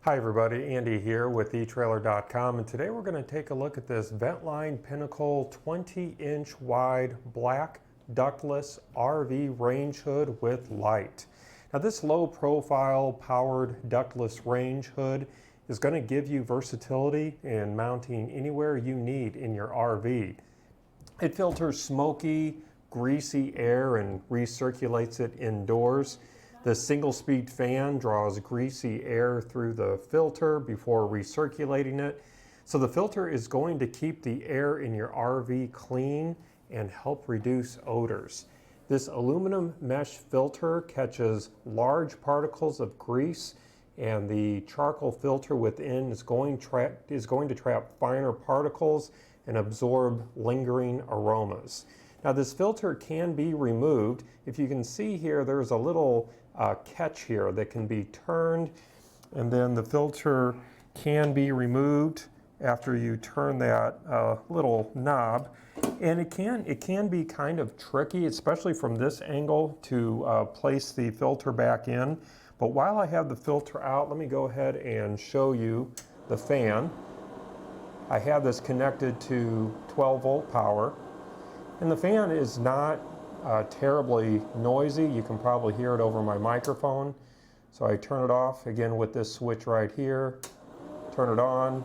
Hi everybody, Andy here with etrailer.com, and today we're going to take a look at this Ventline Pinnacle 20-inch wide black ductless RV range hood with light. Now this low profile powered ductless range hood is going to give you versatility in mounting anywhere you need in your RV. It filters smoky, greasy air and recirculates it indoors. The single-speed fan draws greasy air through the filter before recirculating it. So the filter is going to keep the air in your RV clean and help reduce odors. This aluminum mesh filter catches large particles of grease, and the charcoal filter within is going to trap finer particles and absorb lingering aromas. Now this filter can be removed. If you can see here, there's a little catch here that can be turned, and then the filter can be removed after you turn that little knob. And it can be kind of tricky, especially from this angle, to place the filter back in. But while I have the filter out, let me go ahead and show you the fan. I have this connected to 12-volt power. And the fan is not terribly noisy. You can probably hear it over my microphone. So I turn it off again with this switch right here, turn it on,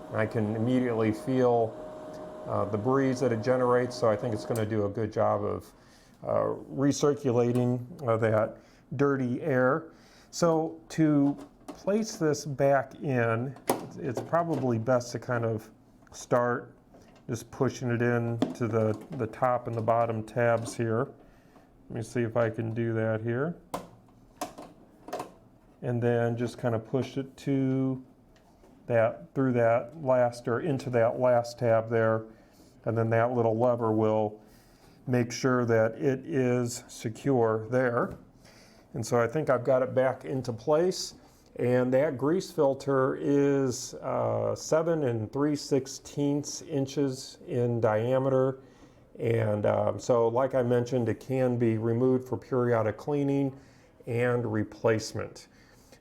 and I can immediately feel the breeze that it generates. So I think it's going to do a good job of recirculating that dirty air. So to place this back in, it's probably best to kind of start just pushing it in to the top and the bottom tabs here. Let me see if I can do that here. And then just kind of push it to that, through that last, or into that last tab there. And then that little lever will make sure that it is secure there. And so I think I've got it back into place. And that grease filter is 7 3/16 inches in diameter. And so like I mentioned, it can be removed for periodic cleaning and replacement.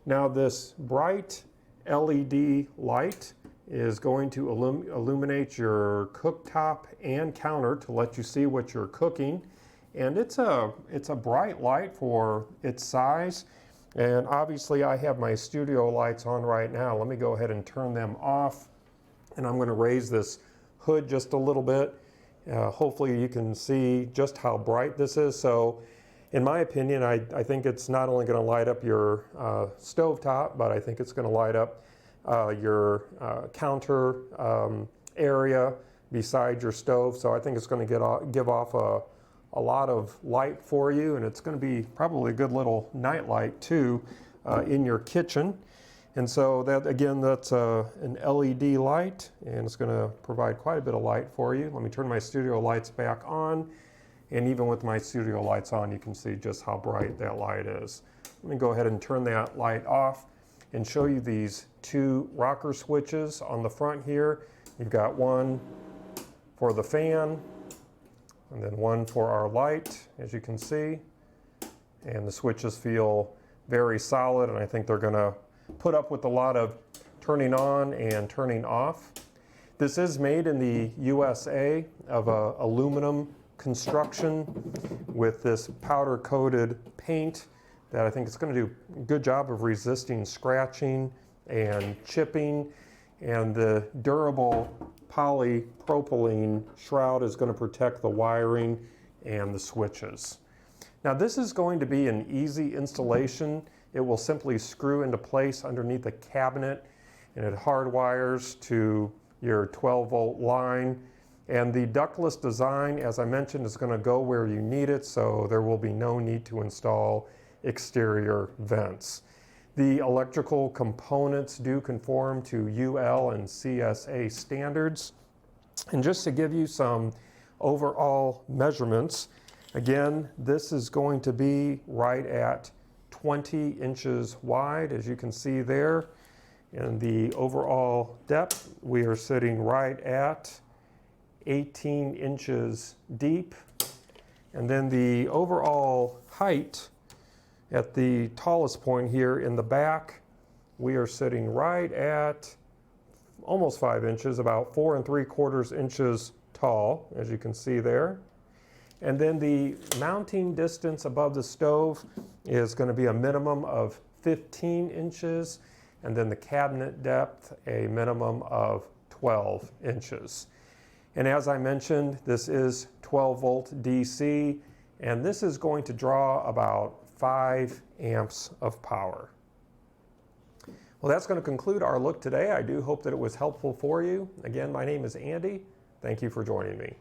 Now this bright LED light is going to illuminate your cooktop and counter to let you see what you're cooking. And it's a bright light for its size. And obviously I have my studio lights on right now. Let me go ahead and turn them off. And I'm going to raise this hood just a little bit. Hopefully you can see just how bright this is. So in my opinion, I think it's not only going to light up your stovetop, but I think it's going to light up your counter area beside your stove. So I think it's going to give off a lot of light for you, and it's going to be probably a good little night light too in your kitchen. And so that, again, that's an LED light, and it's going to provide quite a bit of light for you. Let me turn my studio lights back on, and even with my studio lights on, you can see just how bright that light is. Let me go ahead and turn that light off and show you these two rocker switches on the front here. You've got one for the fan, and then one for our light, as you can see. And the switches feel very solid, and I think they're gonna put up with a lot of turning on and turning off. This is made in the USA of aluminum construction with this powder coated paint that I think is gonna do a good job of resisting scratching and chipping. And the durable polypropylene shroud is going to protect the wiring and the switches. Now this is going to be an easy installation. It will simply screw into place underneath a cabinet, and it hardwires to your 12-volt line. And the ductless design, as I mentioned, is going to go where you need it, so there will be no need to install exterior vents. The electrical components do conform to UL and CSA standards. And just to give you some overall measurements, again, this is going to be right at 20 inches wide, as you can see there. And the overall depth, we are sitting right at 18 inches deep. And then the overall height at the tallest point here in the back we are sitting right at almost 5 inches, about 4 3/4 inches tall, as you can see there. And then the mounting distance above the stove is going to be a minimum of 15 inches, and then the cabinet depth a minimum of 12 inches. And as I mentioned, this is 12 volt DC, and this is going to draw about 5 amps of power. Well, that's going to conclude our look today. I do hope that it was helpful for you. Again, my name is Andy. Thank you for joining me.